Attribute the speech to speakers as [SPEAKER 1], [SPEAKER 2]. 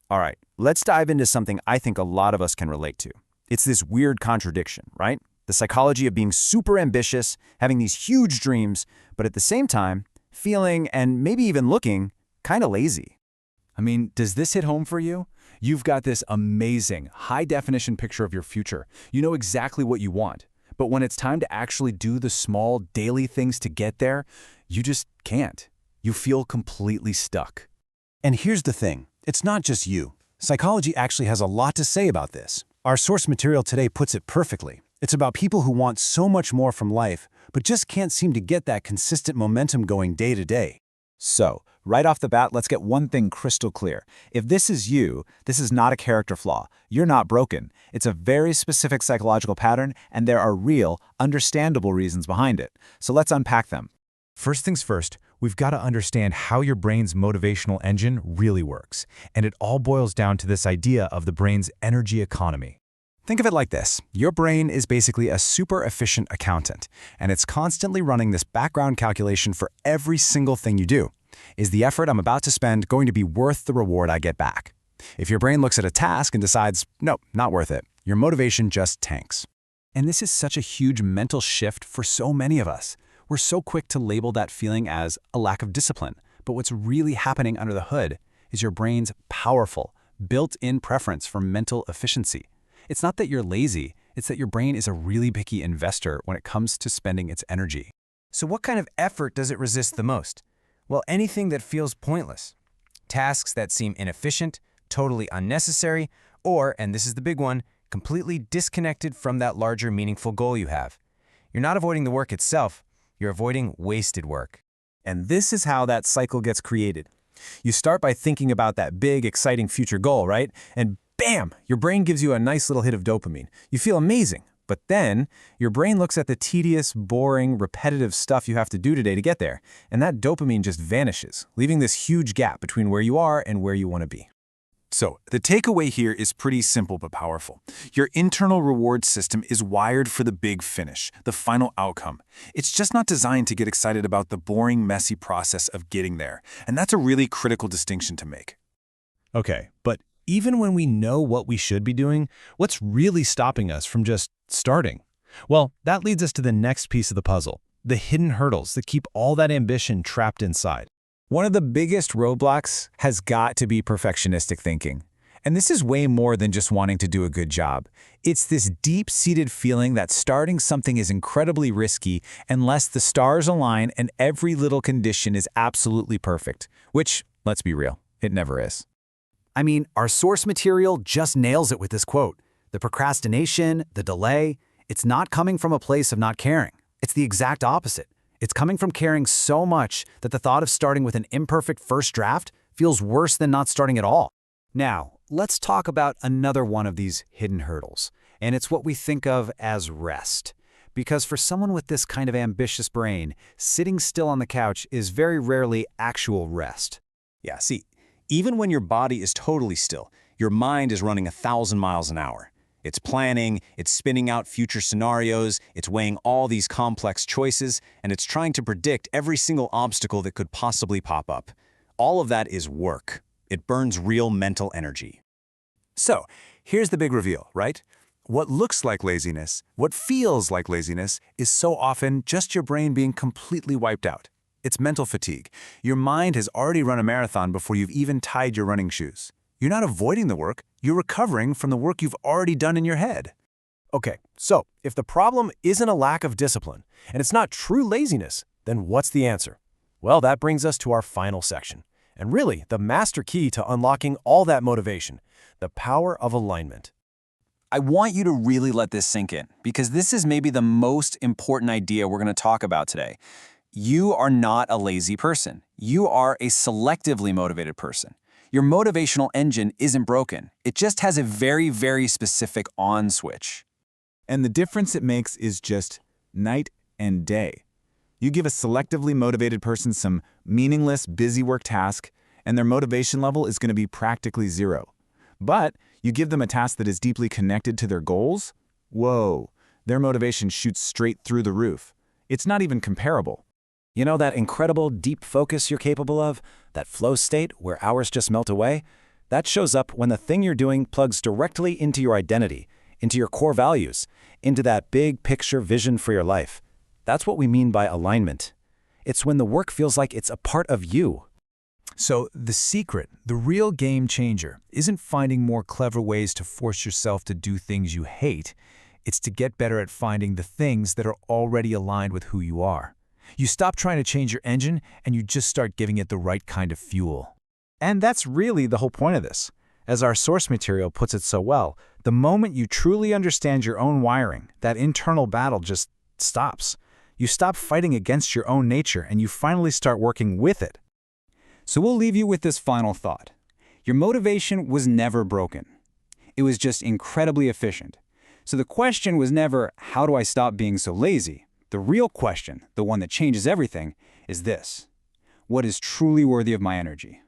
[SPEAKER 1] All right, let's dive into something I think a lot of us can relate to. It's this weird contradiction, right? The psychology of being super ambitious, having these huge dreams, but at the same time, feeling and maybe even looking kind of lazy.
[SPEAKER 2] I mean, does this hit home for you? You've got this amazing, high-definition picture of your future. You know exactly what you want. But when it's time to actually do the small, daily things to get there, you just can't. You feel completely stuck.
[SPEAKER 3] And here's the thing. It's not just you. Psychology actually has a lot to say about this. Our source material today puts it perfectly. It's about people who want so much more from life, but just can't seem to get that consistent momentum going day to day.
[SPEAKER 4] So, right off the bat, let's get one thing crystal clear. If this is you, this is not a character flaw. You're not broken. It's a very specific psychological pattern, and there are real, understandable reasons behind it. So let's unpack them.
[SPEAKER 2] First things first, we've got to understand how your brain's motivational engine really works. And it all boils down to this idea of the brain's energy economy.
[SPEAKER 3] Think of it like this. Your brain is basically a super efficient accountant, and it's constantly running this background calculation for every single thing you do. Is the effort I'm about to spend going to be worth the reward I get back? If your brain looks at a task and decides, nope, not worth it, your motivation just tanks. And this is such a huge mental shift for so many of us. We're so quick to label that feeling as a lack of discipline, but what's really happening under the hood is your brain's powerful, built-in preference for mental efficiency. It's not that you're lazy, it's that your brain is a really picky investor when it comes to spending its energy.
[SPEAKER 1] So what kind of effort does it resist the most? Well, anything that feels pointless. Tasks that seem inefficient, totally unnecessary, or, and this is the big one, completely disconnected from that larger meaningful goal you have. You're not avoiding the work itself, you're avoiding wasted work.
[SPEAKER 3] And this is how that cycle gets created. You start by thinking about that big, exciting future goal, right? And bam, your brain gives you a nice little hit of dopamine. You feel amazing. But then, your brain looks at the tedious, boring, repetitive stuff you have to do today to get there, and that dopamine just vanishes, leaving this huge gap between where you are and where you want to be.
[SPEAKER 5] So, the takeaway here is pretty simple but powerful. Your internal reward system is wired for the big finish, the final outcome. It's just not designed to get excited about the boring, messy process of getting there, and that's a really critical distinction to make.
[SPEAKER 2] Okay, but even when we know what we should be doing, what's really stopping us from just starting? Well, that leads us to the next piece of the puzzle, the hidden hurdles that keep all that ambition trapped inside.
[SPEAKER 4] One of the biggest roadblocks has got to be perfectionistic thinking. And this is way more than just wanting to do a good job. It's this deep-seated feeling that starting something is incredibly risky unless the stars align and every little condition is absolutely perfect, which, let's be real, it never is.
[SPEAKER 3] I mean, our source material just nails it with this quote. The procrastination, the delay, it's not coming from a place of not caring. It's the exact opposite. It's coming from caring so much that the thought of starting with an imperfect first draft feels worse than not starting at all. Now, let's talk about another one of these hidden hurdles, and it's what we think of as rest. Because for someone with this kind of ambitious brain, sitting still on the couch is very rarely actual rest.
[SPEAKER 1] Yeah, see, even when your body is totally still, your mind is running 1,000 miles an hour. It's planning, it's spinning out future scenarios, it's weighing all these complex choices, and it's trying to predict every single obstacle that could possibly pop up. All of that is work. It burns real mental energy.
[SPEAKER 5] So, here's the big reveal, right? What looks like laziness, what feels like laziness, is so often just your brain being completely wiped out. It's mental fatigue. Your mind has already run a marathon before you've even tied your running shoes. You're not avoiding the work, you're recovering from the work you've already done in your head.
[SPEAKER 6] Okay, so if the problem isn't a lack of discipline, and it's not true laziness, then what's the answer? Well, that brings us to our final section, and really the master key to unlocking all that motivation, the power of alignment.
[SPEAKER 1] I want you to really let this sink in, because this is maybe the most important idea we're going to talk about today. You are not a lazy person. You are a selectively motivated person. Your motivational engine isn't broken. It just has a very, very specific on switch.
[SPEAKER 4] And the difference it makes is just night and day. You give a selectively motivated person some meaningless, busy work task, and their motivation level is going to be practically zero. But you give them a task that is deeply connected to their goals, whoa, their motivation shoots straight through the roof. It's not even comparable.
[SPEAKER 3] You know that incredible deep focus you're capable of? That flow state where hours just melt away? That shows up when the thing you're doing plugs directly into your identity, into your core values, into that big picture vision for your life. That's what we mean by alignment. It's when the work feels like it's a part of you.
[SPEAKER 2] So the secret, the real game changer, isn't finding more clever ways to force yourself to do things you hate. It's to get better at finding the things that are already aligned with who you are. You stop trying to change your engine and you just start giving it the right kind of fuel.
[SPEAKER 3] And that's really the whole point of this. As our source material puts it so well, the moment you truly understand your own wiring, that internal battle just stops. You stop fighting against your own nature and you finally start working with it.
[SPEAKER 1] So we'll leave you with this final thought. Your motivation was never broken. It was just incredibly efficient. So the question was never, how do I stop being so lazy? The real question, the one that changes everything, is this: what is truly worthy of my energy?